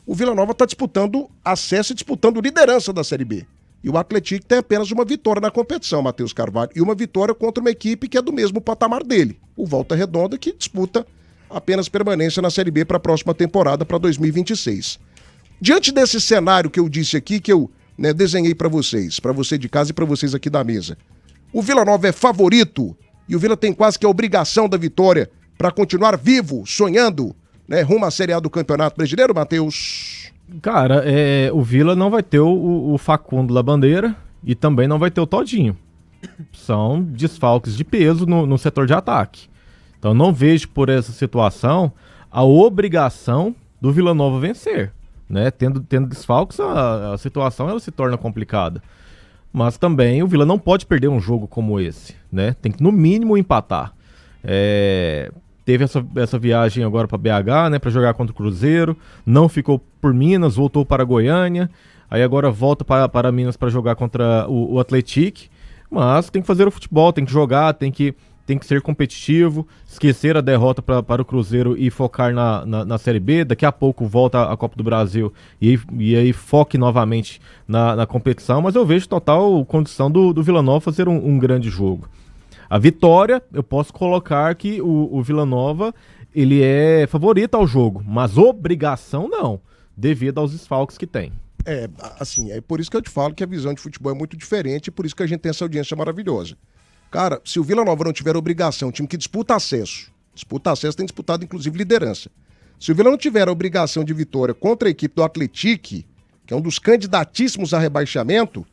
o Vila Nova está disputando acesso e disputando liderança da Série B. E o Atlético tem apenas uma vitória na competição, Matheus Carvalho, e uma vitória contra uma equipe que é do mesmo patamar dele, o Volta Redonda, que disputa apenas permanência na Série B para a próxima temporada, para 2026. Diante desse cenário que eu disse aqui, que eu desenhei para vocês, para você de casa e para vocês aqui da mesa, o Vila Nova é favorito e o Vila tem quase que a obrigação da vitória para continuar vivo, sonhando, rumo à Série A do Campeonato Brasileiro, Matheus? Cara, o Vila não vai ter o Facundo Labandeira e também não vai ter o Todinho. São desfalques de peso no setor de ataque. Então não vejo por essa situação a obrigação do Vila Nova vencer. Tendo desfalques, a situação ela se torna complicada. Mas também o Vila não pode perder um jogo como esse. Tem que no mínimo empatar. Teve essa viagem agora para BH, para jogar contra o Cruzeiro, não ficou por Minas, voltou para Goiânia, aí agora volta para Minas para jogar contra o Atlético, mas tem que fazer o futebol, tem que jogar, tem que ser competitivo, esquecer a derrota para o Cruzeiro e focar na Série B, daqui a pouco volta a Copa do Brasil e aí foque novamente na competição, mas eu vejo total condição do Vila Nova fazer um grande jogo. A vitória, eu posso colocar que o Vila Nova, ele é favorito ao jogo, mas obrigação não, devido aos desfalques que tem. É por isso que eu te falo que a visão de futebol é muito diferente e por isso que a gente tem essa audiência maravilhosa. Cara, se o Vila Nova não tiver obrigação, um time que disputa acesso tem disputado inclusive liderança. Se o Vila não tiver a obrigação de vitória contra a equipe do Atlético, que é um dos candidatíssimos a rebaixamento,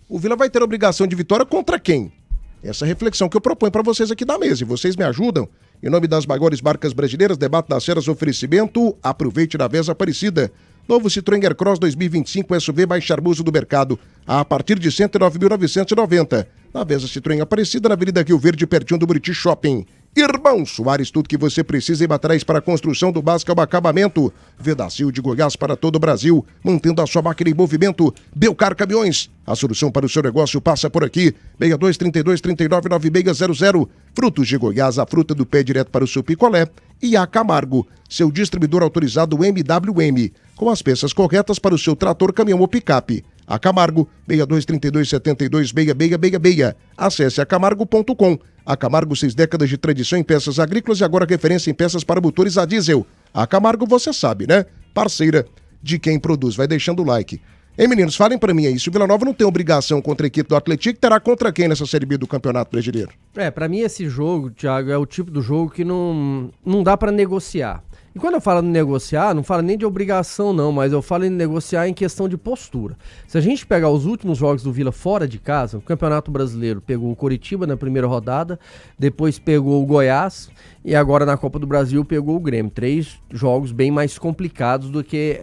o Vila vai ter a obrigação de vitória contra quem? Essa reflexão que eu proponho para vocês aqui da mesa. E vocês me ajudam. Em nome das maiores marcas brasileiras, debate das feras, oferecimento, aproveite na Vesa Aparecida. Novo Citroën Aircross 2025 SUV mais charmoso do mercado, a partir de R$ 109.990. Na Vesa Citroën Aparecida, na Avenida Rio Verde, pertinho do Buriti Shopping. Irmão Soares, tudo que você precisa em materiais para a construção do básico ao acabamento. Vedacil de Goiás para todo o Brasil, mantendo a sua máquina em movimento. Belcar Caminhões, a solução para o seu negócio passa por aqui. 62-32-39-9600. Frutos de Goiás, a fruta do pé direto para o seu picolé. E a Camargo, seu distribuidor autorizado MWM, com as peças corretas para o seu trator, caminhão ou picape. A Camargo, 62-32-72-6666. Acesse acamargo.com. A Camargo, 6 décadas de tradição em peças agrícolas e agora referência em peças para motores a diesel. A Camargo, você sabe, Parceira de quem produz. Vai deixando o like. Hein, meninos, falem pra mim aí, se o Vila Nova não tem obrigação contra a equipe do Atlético, terá contra quem nessa Série B do Campeonato Brasileiro? Pra mim esse jogo, Thiago, é o tipo do jogo que não dá pra negociar. E quando eu falo em negociar, não falo nem de obrigação não, mas eu falo em negociar em questão de postura. Se a gente pegar os últimos jogos do Vila fora de casa, o Campeonato Brasileiro pegou o Coritiba na primeira rodada, depois pegou o Goiás e agora na Copa do Brasil pegou o Grêmio. 3 jogos bem mais complicados do que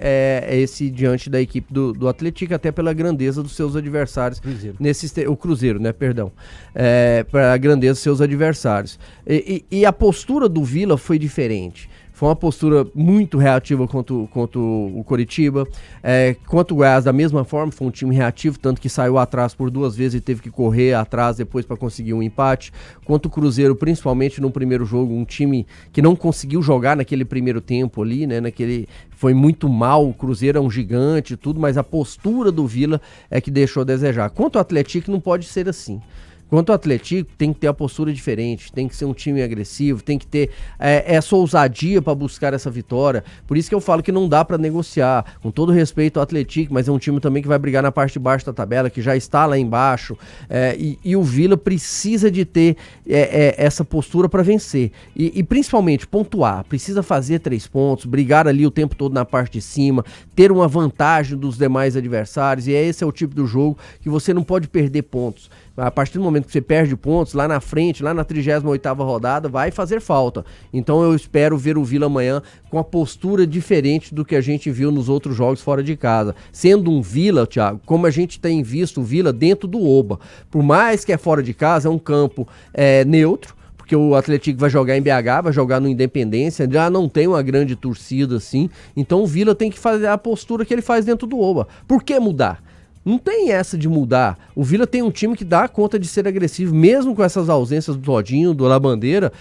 esse diante da equipe do Atlético, até pela grandeza dos seus adversários. O Cruzeiro, perdão. Para a grandeza dos seus adversários. E a postura do Vila foi diferente. Foi uma postura muito reativa contra o Coritiba. Contra o Goiás, da mesma forma, foi um time reativo, tanto que saiu atrás por 2 vezes e teve que correr atrás depois para conseguir um empate. Contra o Cruzeiro, principalmente no primeiro jogo, um time que não conseguiu jogar naquele primeiro tempo ali, foi muito mal. O Cruzeiro é um gigante e tudo, mas a postura do Vila é que deixou a desejar. Quanto ao Atlético, não pode ser assim. Quanto ao Atlético, tem que ter a postura diferente, tem que ser um time agressivo, tem que ter essa ousadia para buscar essa vitória. Por isso que eu falo que não dá para negociar, com todo respeito ao Atlético, mas é um time também que vai brigar na parte de baixo da tabela, que já está lá embaixo, e o Vila precisa de ter essa postura para vencer, e principalmente pontuar, precisa fazer 3 pontos, brigar ali o tempo todo na parte de cima, ter uma vantagem dos demais adversários, e esse é o tipo do jogo que você não pode perder pontos. A partir do momento que você perde pontos, lá na frente, lá na 38ª rodada, vai fazer falta. Então eu espero ver o Vila amanhã com a postura diferente do que a gente viu nos outros jogos fora de casa. Sendo um Vila, Thiago, como a gente tem visto o Vila dentro do Oba. Por mais que é fora de casa, é um campo neutro, porque o Atlético vai jogar em BH, vai jogar no Independência, já não tem uma grande torcida assim. Então o Vila tem que fazer a postura que ele faz dentro do Oba. Por que mudar? Não tem essa de mudar. O Vila tem um time que dá conta de ser agressivo, mesmo com essas ausências do Todinho, do Labandeira,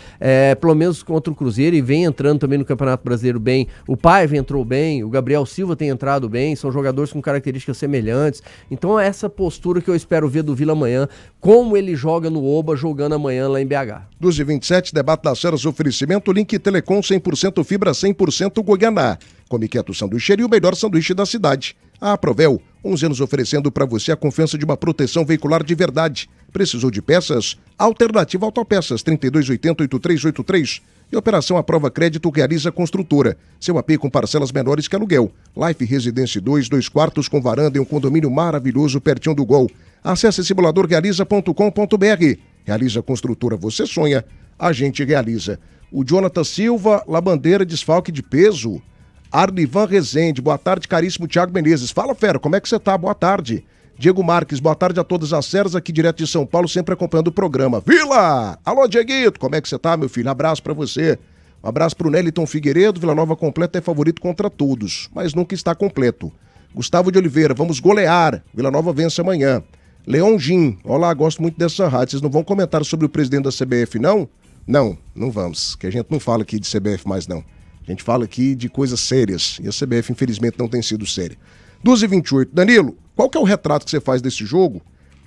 pelo menos contra o Cruzeiro, e vem entrando também no Campeonato Brasileiro bem. O Paiva entrou bem, o Gabriel Silva tem entrado bem, são jogadores com características semelhantes. Então é essa postura que eu espero ver do Vila amanhã, como ele joga no Oba, jogando amanhã lá em BH. 12h27, debate das feras, oferecimento, Link Telecom 100% fibra, 100% Goianá. Come quieto sanduíche e o melhor sanduíche da cidade. A Provel, 11 anos oferecendo para você a confiança de uma proteção veicular de verdade. Precisou de peças? Alternativa Autopeças, 3280-8383. E Operação Aprova Crédito realiza Construtora. Seu AP com parcelas menores que aluguel. Life Residência 2 quartos com varanda e um condomínio maravilhoso pertinho do Gol. Acesse simuladorrealiza.com.br. Realiza Construtora, você sonha, a gente realiza. O Jonathan Silva, Labandeira, desfalque de peso. Arnivan Rezende, boa tarde, caríssimo Thiago Menezes. Fala, fera, como é que você tá? Boa tarde. Diego Marques, boa tarde a todas as feras aqui direto de São Paulo, sempre acompanhando o programa. Vila! Alô, Dieguito, como é que você tá, meu filho? Abraço pra você. Um abraço pro Neliton Figueiredo, Vila Nova completa é favorito contra todos, mas nunca está completo. Gustavo de Oliveira, vamos golear. Vila Nova vence amanhã. Leon Gin, olá, gosto muito dessa rádio. Vocês não vão comentar sobre o presidente da CBF, não? Não vamos, que a gente não fala aqui de CBF mais, não. A gente fala aqui de coisas sérias, e a CBF, infelizmente, não tem sido séria. 12h28. Danilo, qual que é o retrato que você faz desse jogo?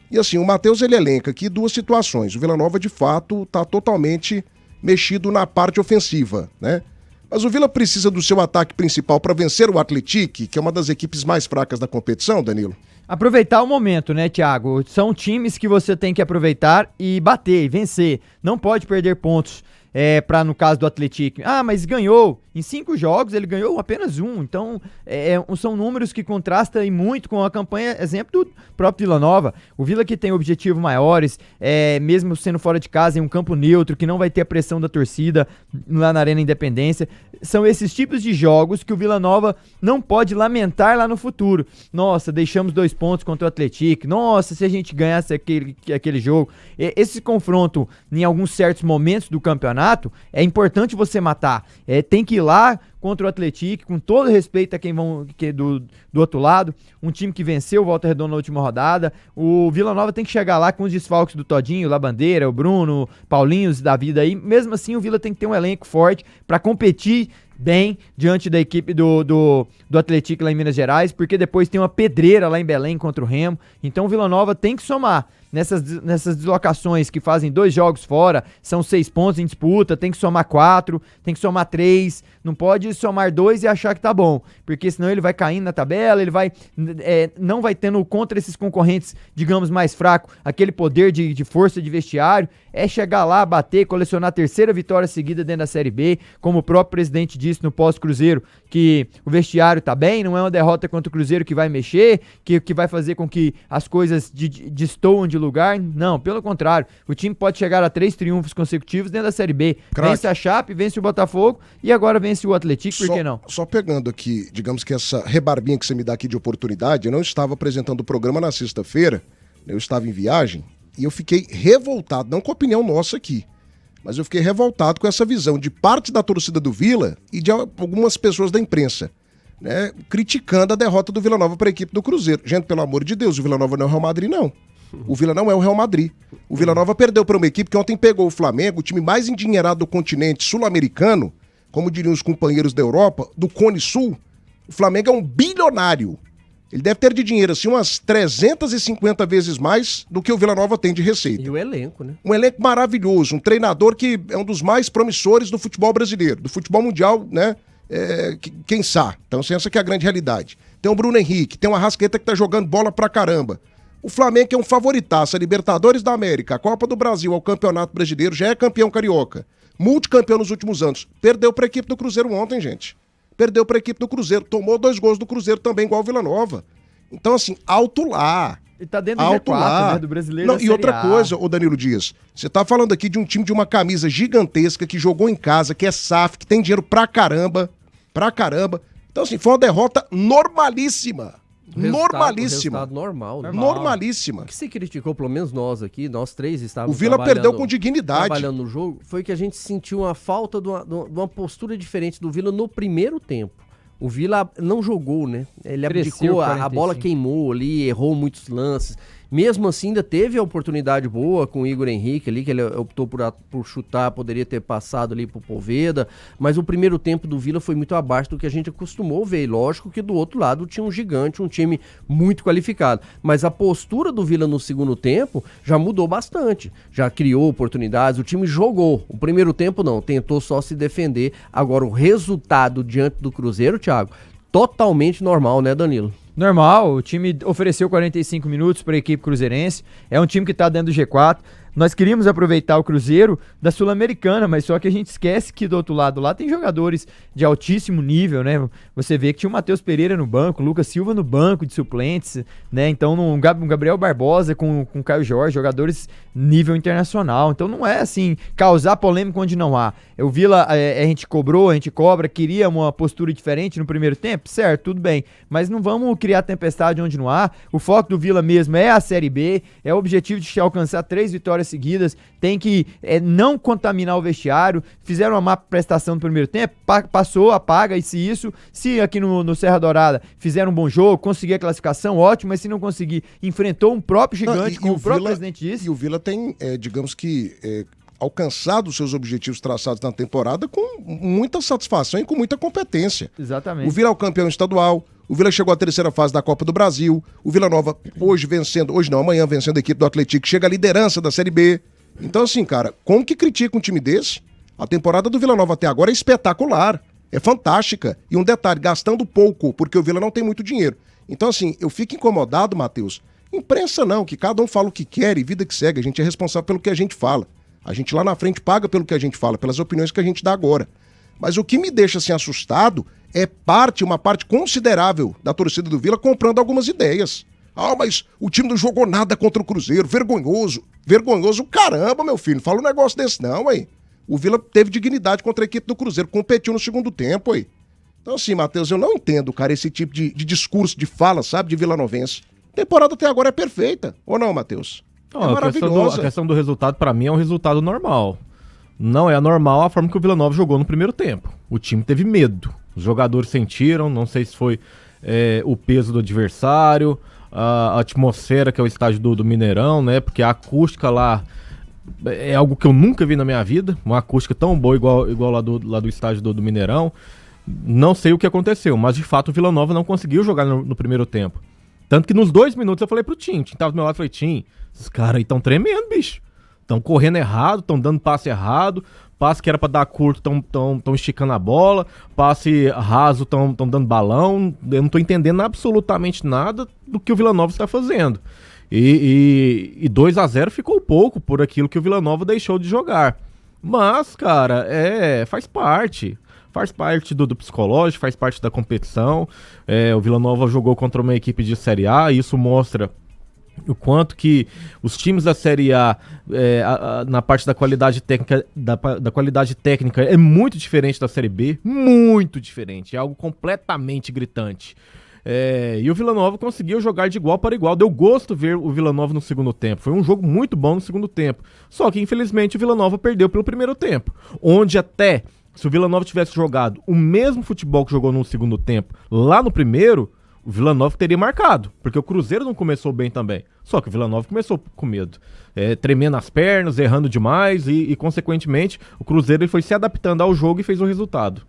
E assim, o Matheus, ele elenca aqui duas situações. O Vila Nova, de fato, está totalmente mexido na parte ofensiva, né? Mas o Vila precisa do seu ataque principal para vencer o Atlético, que é uma das equipes mais fracas da competição, Danilo? Aproveitar o momento, né, Thiago? São times que você tem que aproveitar e bater, e vencer. Não pode perder pontos. No caso do Atlético. Mas ganhou. Em 5 jogos ele ganhou apenas 1. Então, são números que contrastam e muito com a campanha, exemplo do próprio Vila Nova. O Vila que tem objetivos maiores, mesmo sendo fora de casa, em um campo neutro, que não vai ter a pressão da torcida lá na Arena Independência. São esses tipos de jogos que o Vila Nova não pode lamentar lá no futuro. Nossa, deixamos 2 pontos contra o Atlético. Nossa, se a gente ganhasse aquele jogo. Esse confronto, em alguns certos momentos do campeonato, é importante você matar. Tem que ir lá contra o Atlético, com todo respeito a quem do outro lado, um time que venceu o Volta Redonda na última rodada. O Vila Nova tem que chegar lá com os desfalques do Todinho, Labandeira, o Bruno, Paulinhos da vida aí. Mesmo assim, o Vila tem que ter um elenco forte para competir bem diante da equipe do Atlético lá em Minas Gerais, porque depois tem uma pedreira lá em Belém contra o Remo. Então o Vila Nova tem que somar. Nessas deslocações que fazem 2 jogos fora, são 6 pontos em disputa, tem que somar 4, tem que somar 3, não pode somar 2 e achar que tá bom, porque senão ele vai caindo na tabela, ele vai não vai tendo contra esses concorrentes, digamos, mais fracos, aquele poder de força de vestiário. É chegar lá, bater, colecionar a 3ª vitória seguida dentro da Série B, como o próprio presidente disse no pós-Cruzeiro, que o vestiário tá bem, não é uma derrota contra o Cruzeiro que vai mexer, que vai fazer com que as coisas destoam de lugar. Não, pelo contrário, o time pode chegar a 3 triunfos consecutivos dentro da Série B. Crack. Vence a Chape, vence o Botafogo e agora vence o Atlético, por que não? Só pegando aqui, digamos que essa rebarbinha que você me dá aqui de oportunidade, eu não estava apresentando o programa na sexta-feira, eu estava em viagem e eu fiquei revoltado, não com a opinião nossa aqui, mas eu fiquei revoltado com essa visão de parte da torcida do Vila e de algumas pessoas da imprensa, né, criticando a derrota do Vila Nova para a equipe do Cruzeiro. Gente, pelo amor de Deus, o Vila Nova não é o Real Madrid, não. O Vila não é o Real Madrid. O Vila Nova perdeu para uma equipe que ontem pegou o Flamengo, o time mais endinheirado do continente sul-americano, como diriam os companheiros da Europa, do Cone Sul. O Flamengo é um bilionário. Ele deve ter de dinheiro assim umas 350 vezes mais do que o Vila Nova tem de receita. E o elenco, né? Um elenco maravilhoso, um treinador que é um dos mais promissores do futebol brasileiro, do futebol mundial, né? Quem sabe. Então, essa que é a grande realidade. Tem o Bruno Henrique, tem o Arrascaeta que tá jogando bola pra caramba. O Flamengo é um favoritaço, a Libertadores da América, a Copa do Brasil, ao Campeonato Brasileiro, já é campeão carioca, multicampeão nos últimos anos. Perdeu pra equipe do Cruzeiro ontem, gente. Perdeu pra equipe do Cruzeiro, tomou 2 gols do Cruzeiro também, igual o Vila Nova. Então, assim, alto lá. Ele tá dentro do G4, né, do brasileiro. Não, e outra coisa, ô Danilo Dias, você tá falando aqui de um time de uma camisa gigantesca, que jogou em casa, que é SAF, que tem dinheiro pra caramba. Então, assim, foi uma derrota normalíssima. Normalíssima. Resultado normal, né? Normalíssima. O que se criticou, pelo menos nós aqui, nós 3 estávamos O Vila perdeu com dignidade. trabalhando no jogo, foi que a gente sentiu uma falta de uma postura diferente do Vila no primeiro tempo. O Vila não jogou, né? Ele Cresceu abdicou, a bola 45. queimou ali, errou muitos lances. Mesmo assim, ainda teve a oportunidade boa com o Igor Henrique ali, que ele optou por chutar, poderia ter passado ali pro Poveda, mas o primeiro tempo do Vila foi muito abaixo do que a gente acostumou ver. E lógico que do outro lado tinha um gigante, um time muito qualificado. Mas a postura do Vila no segundo tempo já mudou bastante. Já criou oportunidades, o time jogou. O primeiro tempo não, tentou só se defender. Agora o resultado diante do Cruzeiro, Thiago, totalmente normal, né, Danilo? Normal, o time ofereceu 45 minutos para a equipe cruzeirense, é um time que está dentro do G4. Nós queríamos aproveitar o Cruzeiro da Sul-Americana, mas só que a gente esquece que do outro lado lá tem jogadores de altíssimo nível, né? Você vê que tinha o Matheus Pereira no banco, o Lucas Silva no banco de suplentes, né? Então um Gabriel Barbosa com o Caio Jorge, jogadores nível internacional. Então não é assim, causar polêmica onde não há. O Vila, a gente cobrou, a gente cobra, queria uma postura diferente no primeiro tempo, certo, tudo bem. Mas não vamos criar tempestade onde não há. O foco do Vila mesmo é a Série B, é o objetivo de alcançar 3 vitórias seguidas, tem que não contaminar o vestiário. Fizeram uma má prestação no primeiro tempo, passou, apaga, e se aqui no Serra Dourada fizeram um bom jogo, conseguir a classificação, ótimo, mas se não conseguir, enfrentou um próprio gigante, como o próprio presidente disse. E o Vila tem, digamos que, alcançado os seus objetivos traçados na temporada com muita satisfação e com muita competência. Exatamente. O Vila é o campeão estadual, o Vila chegou à terceira fase da Copa do Brasil, o Vila Nova amanhã vencendo a equipe do Atlético, chega à liderança da Série B. Então assim, cara, como que critica um time desse? A temporada do Vila Nova até agora é espetacular, é fantástica. E um detalhe, gastando pouco, porque o Vila não tem muito dinheiro. Então assim, eu fico incomodado, Matheus. Imprensa não, que cada um fala o que quer e vida que segue, a gente é responsável pelo que a gente fala. A gente lá na frente paga pelo que a gente fala, pelas opiniões que a gente dá agora. Mas o que me deixa assim assustado é uma parte considerável da torcida do Vila comprando algumas ideias. Ah, mas o time não jogou nada contra o Cruzeiro, vergonhoso. Vergonhoso caramba, meu filho, não fala um negócio desse não, aí. O Vila teve dignidade contra a equipe do Cruzeiro, competiu no segundo tempo, aí. Então assim, Matheus, eu não entendo, cara, esse tipo de discurso, de fala, sabe, de vilanovense. A temporada até agora é perfeita, ou não, Matheus? Não, a questão do resultado, pra mim, é um resultado normal. Não é anormal a forma que o Vila Nova jogou no primeiro tempo. O time teve medo. Os jogadores sentiram, não sei se foi o peso do adversário, a atmosfera que é o estádio do Mineirão, né? Porque a acústica lá é algo que eu nunca vi na minha vida. Uma acústica tão boa igual lá do estádio do Mineirão. Não sei o que aconteceu, mas de fato o Vila Nova não conseguiu jogar no primeiro tempo. Tanto que nos 2 minutos eu falei pro Tim tava do meu lado, eu falei, Tim, esses caras aí tão tremendo, bicho. Estão correndo errado, estão dando passe errado, passe que era pra dar curto, estão esticando a bola, passe raso, estão dando balão. Eu não tô entendendo absolutamente nada do que o Vila Nova está fazendo. E 2-0 ficou pouco por aquilo que o Vila Nova deixou de jogar. Mas, cara, faz parte. Faz parte do psicológico, faz parte da competição. O Vila Nova jogou contra uma equipe de Série A, e isso mostra o quanto que os times da Série A, na parte da qualidade técnica, da qualidade técnica, é muito diferente da Série B, muito diferente, é algo completamente gritante. E o Vila Nova conseguiu jogar de igual para igual, deu gosto ver o Vila Nova no segundo tempo, foi um jogo muito bom no segundo tempo, só que infelizmente o Vila Nova perdeu pelo primeiro tempo, onde até se o Vila Nova tivesse jogado o mesmo futebol que jogou no segundo tempo lá no primeiro, o Vila Nova teria marcado, porque o Cruzeiro não começou bem também. Só que o Vila Nova começou com medo, tremendo as pernas, errando demais e consequentemente, o Cruzeiro ele foi se adaptando ao jogo e fez o resultado.